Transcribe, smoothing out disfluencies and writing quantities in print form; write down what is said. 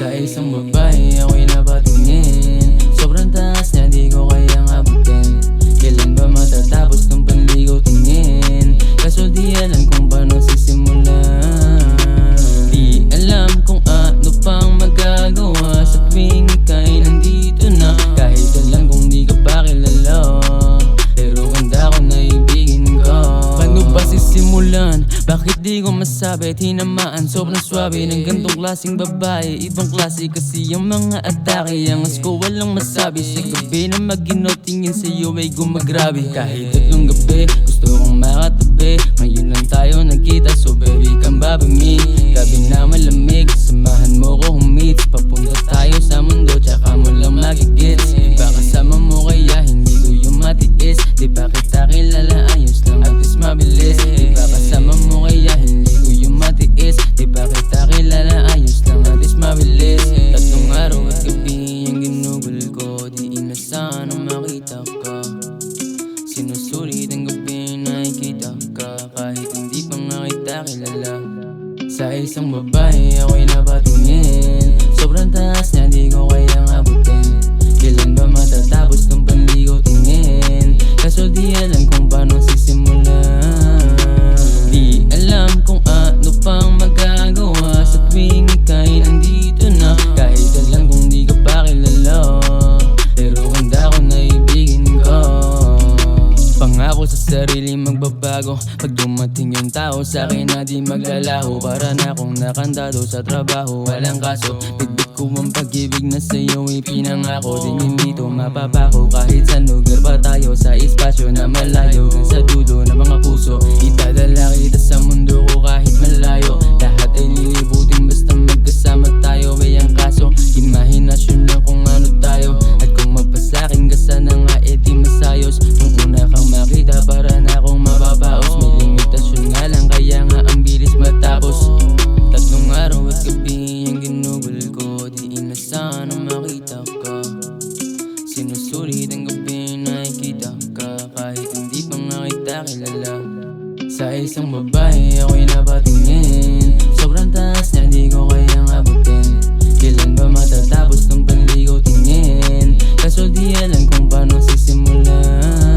Sa isang babae ako'y napatingin, sobrang taas na di ko kayang abutin. Kailan ba matatapos tong panligaw tingin? Kaso di alam kung paano sisimulan. Di alam kung ano pang magagawa sa tuwing ika'y nandito na. Kahit alam kung di ka pa kilala, pero ganda ko na ibigin ko. Paano ba sisimulan? Bakit di ko masabi? Tinamaan sobrang swabe ng gantong klaseng babae. Ibang klase kasi yung mga atake. Angas ko walang masabi. Sa gabi na mag-ino tingin sa'yo ay gumagrabe. Kahit tatlong gabi gusto kong makatabi. Ngayon lang tayo nagkita, so baby come back with me. Gabi na malamig, samahan mo ko humits. Papunta tayo sa mundo, tsaka mo lang magigits. Di ba kasama mo kaya hindi ko yung matiis? Di ba kita kilala, ayos lang at is mabilis. Di ba kasama mo kaya hindi ko yung matiis? Di ba kita kilala, ayos lang at is mabilis. Tatlong araw at gabi yung ginugol ko, di inasahan na makita ka. Sinusulit ang gabi nakikita ka, kahit hindi pa nga kita kilala. Sa isang babae ako'y napatingin, sobrang taas na di ko kayang abutin. Kailan ba matatapos tong panligaw tingin? Kaso di alam kung paano sisimulan. Di alam kung ano pang magagawa sa tuwing ika'y nandito na. Kahit alam kung di ka pa kilala, pero ganda ko na ibigin ko. Pangako sa sarili magbabago pag dumating yung tao sa akin na di maglalaho. Para na akong nakandado sa trabaho, walang kaso. Bitbit ko ang pag-ibig na sa'yo ipinangako. Di nito mapapako kahit sa lugar pa tayo, sa espasyo na malayo. Sa dulo ng mga puso itadala kita sa mundo ko kahit malayo. Lahat ay lilibutin basta magkasama tayo. Ay ang kaso, imahinasyon lang kung ano tayo. At kung mapasakin ka sana nga di masayos. Kung una kang makita para na akong mapapaos. May limitasyon nga lang kaya nga ang bilis matapos. Tatlong araw at gabi yung ginugol ko, di inasahan na makita ka. Sinusulit ang gabi nakikita ka, kahit hindi pa nga kita kilala. Sa isang babae ako'y napatingin, sobrang taas na di ko kayang abutin. Kailan ba matatapos tong panligaw tingin? Kaso di alam kung paano sisimulan.